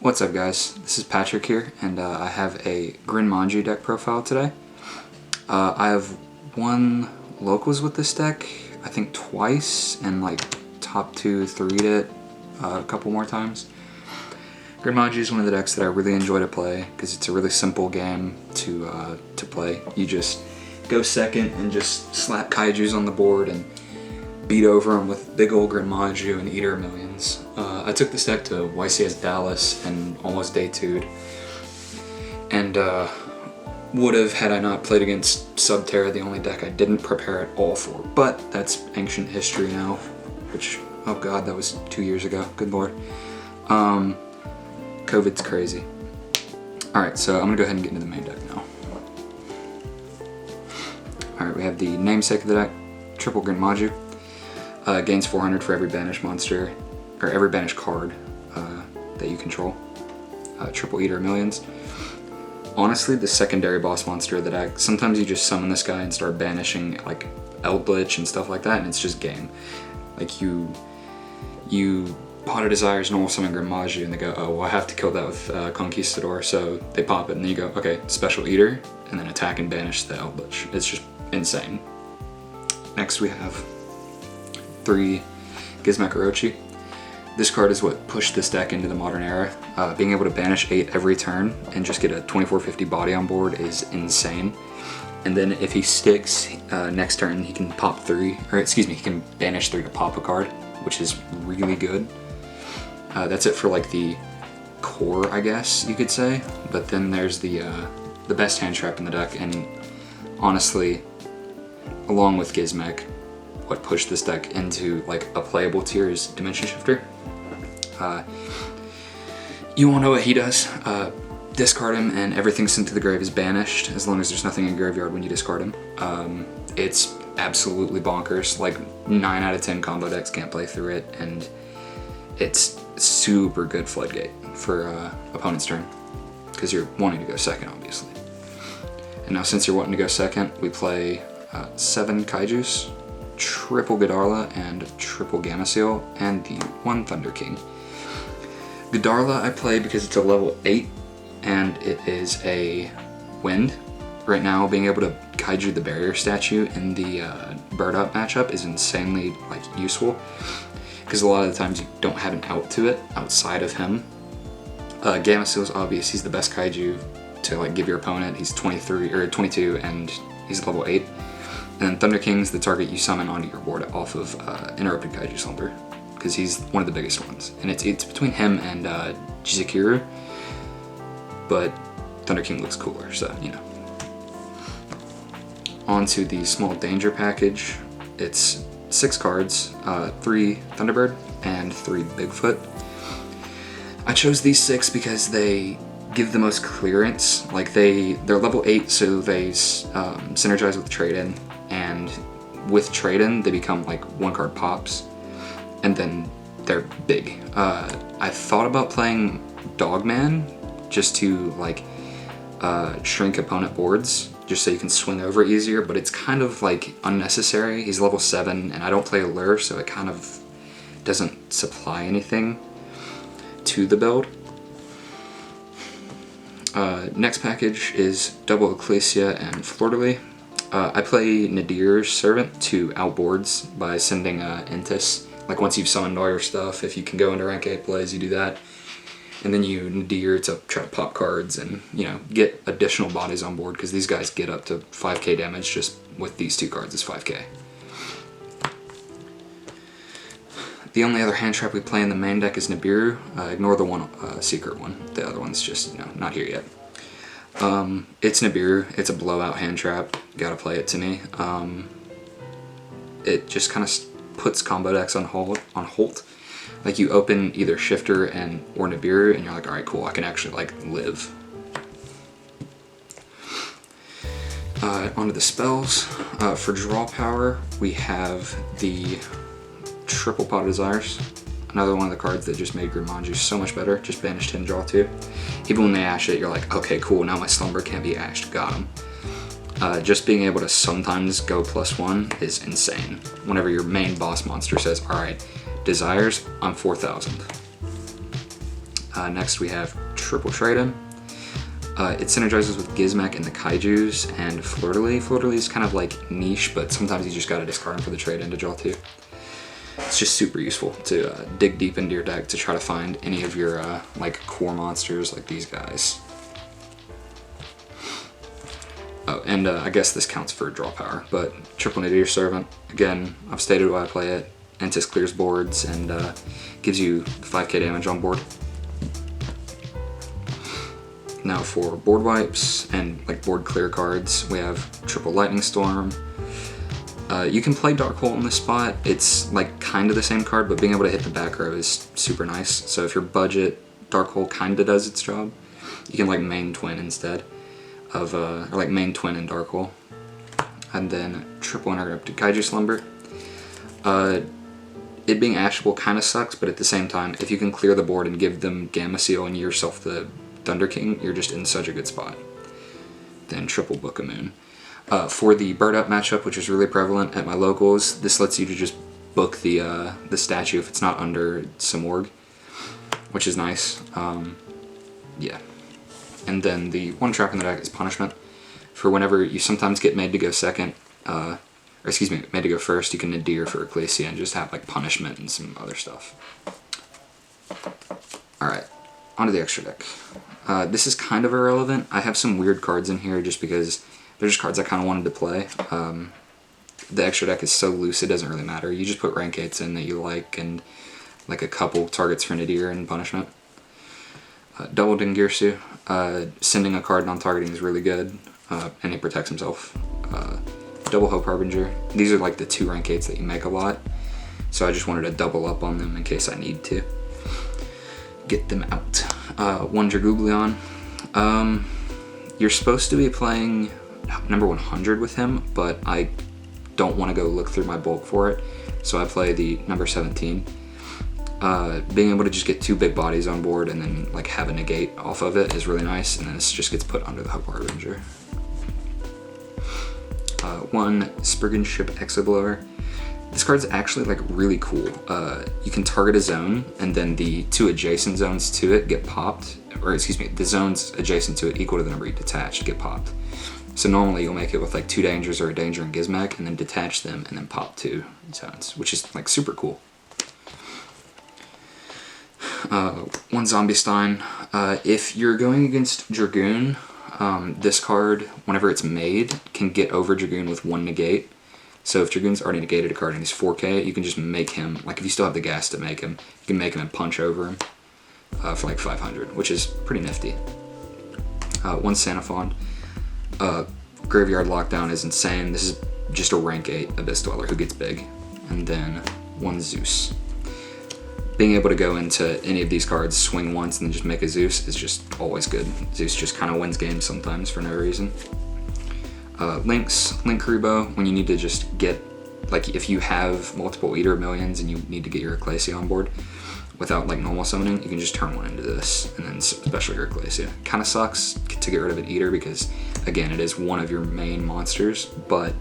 What's up guys, this is Patrick here, and I have a GREN MAJU deck profile today. I have won locals with this deck, I think twice, and like top 2, 3'd it a couple more times. GREN MAJU is one of the decks that I really enjoy to play because it's a really simple game to play. You just go second and just slap kaijus on the board and beat over them with big old GREN MAJU and Eater of Millions. I took this deck to YCS Dallas and almost day 2'd, and would have had I not played against Subterra, the only deck I didn't prepare at all for. But that's ancient history now, which, oh god, that was 2 years ago, good lord. COVID's crazy. Alright, so I'm gonna go ahead and get into the main deck now. Alright, we have the namesake of the deck, triple GREN MAJU. Gains 400 for every banished monster, or every banished card that you control. Triple Eater of Millions. Honestly, the secondary boss monster of the deck, sometimes you just summon this guy and start banishing like Eldritch and stuff like that, and it's just game. Like you Pot of Desires normal summon GREN MAJU, and they go, oh, well, I have to kill that with Conquistador, so they pop it, and then you go, okay, Special Eater, and then attack and banish the Eldritch. It's just insane. Next we have 3 Gizmek Orochi. This card is what pushed this deck into the modern era. Being able to banish 8 every turn and just get a 2450 body on board is insane. And then if he sticks next turn, he can pop 3, or excuse me, he can banish 3 to pop a card, which is really good. That's it for like the core, I guess you could say. But then there's the best hand trap in the deck, and honestly, along with Gizmek, what pushed this deck into like a playable tier is Dimension Shifter. You won't know what he does. Discard him and everything sent to the grave is banished as long as there's nothing in your graveyard when you discard him. It's absolutely bonkers. Like 9 out of 10 combo decks can't play through it, and it's super good floodgate for opponent's turn because you're wanting to go second, obviously. And now since you're wanting to go second, we play 7 kaijus, triple Godarla and triple Gamma Seal, and the 1 Thunder King. Godarla I play because it's a level 8 and it is a wind. Right now, being able to kaiju the barrier statue in the bird up matchup is insanely like useful because a lot of the times you don't have an out to it outside of him. Gamma Seal is obvious, he's the best kaiju to like give your opponent. He's 23 or 22 and he's level 8. And Thunder King's the target you summon onto your board off of Interrupted Kaiju Slumber, because he's one of the biggest ones. And it's between him and Jizukiru, but Thunder King looks cooler, so you know. On to the small danger package. It's 6 cards, 3 Thunderbird and 3 Bigfoot. I chose these 6 because they give the most clearance. Like they're level 8, so they synergize with Trade-In. And with Trade-In, they become like 1 card pops, and then they're big. I thought about playing Dogman just to like shrink opponent boards, just so you can swing over easier, but it's kind of like unnecessary. He's level 7, and I don't play Allure, so it kind of doesn't supply anything to the build. Next package is double Ecclesia and Fleur-de-Lis. I play Nadir's Servant to outboards by sending Intis. Like once you've summoned all your stuff, if you can go into rank 8 plays, you do that. And then you Nadir to try to pop cards and, you know, get additional bodies on board, because these guys get up to 5k damage just with these 2 cards is 5k. The only other hand trap we play in the main deck is Nibiru. Ignore the one secret one. The other one's just, you know, not here yet. It's Nibiru. It's a blowout hand trap. Gotta play it to me. It just kind of puts combo decks on hold. Like you open either Shifter or Nibiru, and you're like, all right, cool. I can actually like live. Onto the spells. For draw power, we have the triple Pot of Desires. Another one of the cards that just made GREN MAJU so much better. Just banished 10, draw 2. Even when they ash it, you're like, okay, cool, now my Slumber can't be ashed. Got him. Just being able to sometimes go +1 is insane. Whenever your main boss monster says, alright, Desires, I'm 4,000. Next we have Triple Trade-In. It synergizes with Gizmek and the Kaijus and Fleur-de-Lis. Fleur-de-Lis is kind of like niche, but sometimes you just gotta discard them for the trade-in to draw 2. It's just super useful to dig deep into your deck to try to find any of your like core monsters like these guys. Oh, and I guess this counts for draw power, but Triple Nadir Servant, again, I've stated why I play it. Entis clears boards and gives you 5k damage on board. Now for board wipes and like board clear cards, we have Triple Lightning Storm. You can play Dark Hole in this spot. It's like kind of the same card, but being able to hit the back row is super nice. So if your budget, Dark Hole kind of does its job. You can like main twin instead of, or like main twin and Dark Hole. And then Triple Interrupted Kaiju Slumber. It being ashable kind of sucks, but at the same time, if you can clear the board and give them Gamma Seal and yourself the Thunder King, you're just in such a good spot. Then Triple Book of Moon. For the Bird Up matchup, which is really prevalent at my locals, this lets you to just book the statue if it's not under some org, which is nice. Yeah. And then the one trap in the deck is Punishment. For whenever you sometimes get made to go second, or excuse me, made to go first, you can Nadir for Ecclesia and just have like Punishment and some other stuff. Alright, onto the extra deck. This is kind of irrelevant. I have some weird cards in here just because they're just cards I kind of wanted to play. The extra deck is so loose it doesn't really matter. You just put rank 8s in that you like and like a couple targets for Nadir and Punishment. Double Dingirsu. Sending a card non-targeting is really good, and he protects himself. Double Hope Harbinger. These are like the 2 rank 8s that you make a lot, so I just wanted to double up on them in case I need to get them out. One Dragoogleon. You're supposed to be playing number 100 with him, but I don't want to go look through my bulk for it, so I play the number 17. Being able to just get 2 big bodies on board and then like have a negate off of it is really nice, and then this just gets put under the Hope Harbinger. One Spriggan Ship Exoblower. This card's actually like really cool. You can target a zone and then the 2 adjacent zones to it get popped, or excuse me, the zones adjacent to it equal to the number you detach get popped. So normally you'll make it with like 2 dangers or a danger and Gizmek and then detach them and then pop 2 zones, which is like super cool. One Zombie Stein. If you're going against Dragoon, this card, whenever it's made, can get over Dragoon with 1 negate. So if Dragoon's already negated a card and he's 4k, you can just make him, like if you still have the gas to make him, you can make him and punch over him for like 500, which is pretty nifty. One Sanaphond. Graveyard Lockdown is insane. This is just a rank 8 Abyss Dweller who gets big. And then one Zeus. Being able to go into any of these cards, swing once, and then just make a Zeus is just always good. Zeus just kind of wins games sometimes for no reason. Link Karibo, when you need to just get, like if you have multiple Eater of Millions and you need to get your Ecclesia on board without like normal summoning, you can just turn one into this, and then especially your Ecclesia. Kind of sucks to get rid of an Eater because, again, it is one of your main monsters, but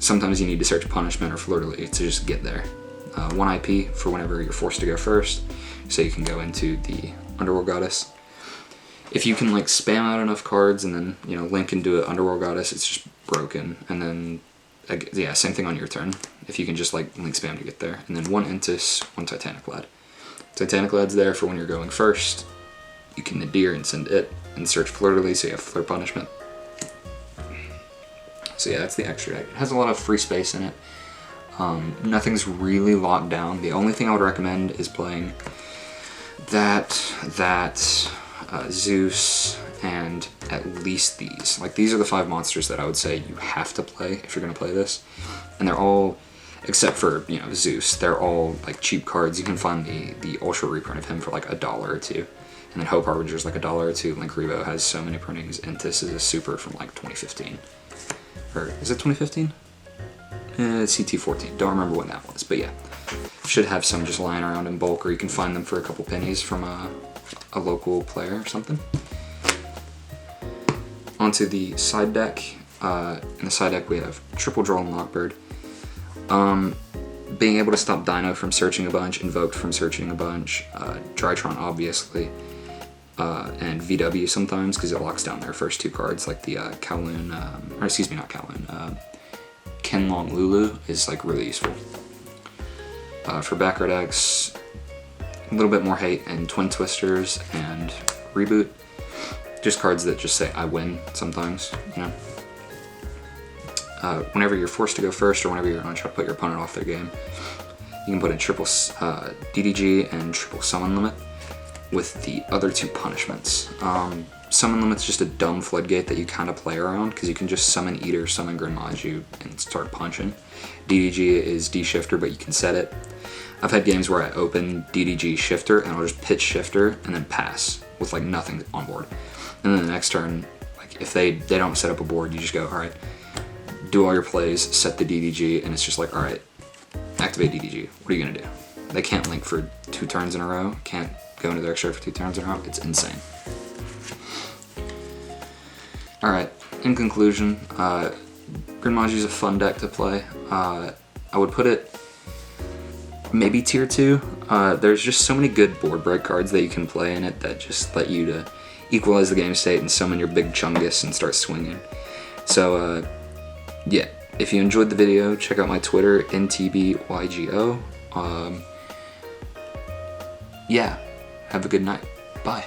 sometimes you need to search Punishment or Fleur-de-Lis to just get there. 1 IP for whenever you're forced to go first, so you can go into the Underworld Goddess. If you can like spam out enough cards and then, you know, link into an Underworld Goddess, it's just broken. And then, yeah, same thing on your turn. If you can just like link spam to get there. And then 1 Entis, 1 Titanic Lad. Titanic Lad's there for when you're going first. You can Nadir and send it, and search Fleur-de-Lis, so you have Fleur Punishment. So yeah, that's the extra deck. It has a lot of free space in it. Nothing's really locked down. The only thing I would recommend is playing that Zeus, and at least these. Like, these are the 5 monsters that I would say you have to play if you're going to play this. And they're all, except for, you know, Zeus, they're all like cheap cards. You can find the Ultra reprint of him for like $1 or $2. And then Hope Harbinger's like $1 or $2. Link Rebo has so many printings, and this is a super from like 2015. Or is it 2015? CT14, don't remember when that was, but yeah. Should have some just lying around in bulk, or you can find them for a couple pennies from a local player or something. Onto the side deck. In the side deck we have Triple Draw and Lockbird. being able to stop Dino from searching a bunch, Invoked from searching a bunch, Drytron obviously, and VW sometimes because it locks down their first 2 cards, like the Kowloon, or excuse me, not Kowloon, Kenlong Lulu is like really useful. For backer decks, a little bit more hate and Twin Twisters and Reboot, just cards that just say I win sometimes, you know. Whenever you're forced to go first or whenever you're going to try to put your opponent off their game, you can put in triple DDG and triple summon limit with the other 2 punishments. Summon limit's just a dumb floodgate that you kind of play around because you can just summon Eater, summon GREN MAJU, and start punching. DDG is D-Shifter, but you can set it. I've had games where I open DDG Shifter and I'll just pitch Shifter and then pass with like nothing on board. And then the next turn, like if they don't set up a board, you just go, alright, do all your plays, set the DDG, and it's just like, alright, activate DDG. What are you gonna do? They can't link for 2 turns in a row, can't go into their extra for 2 turns in a row. It's insane. Alright, in conclusion, GREN MAJU is a fun deck to play. I would put it maybe tier 2. There's just so many good board break cards that you can play in it that just let you to equalize the game state and summon your big Chungus and start swinging. So, yeah, if you enjoyed the video, check out my Twitter, NTBYGO. Yeah, have a good night. Bye.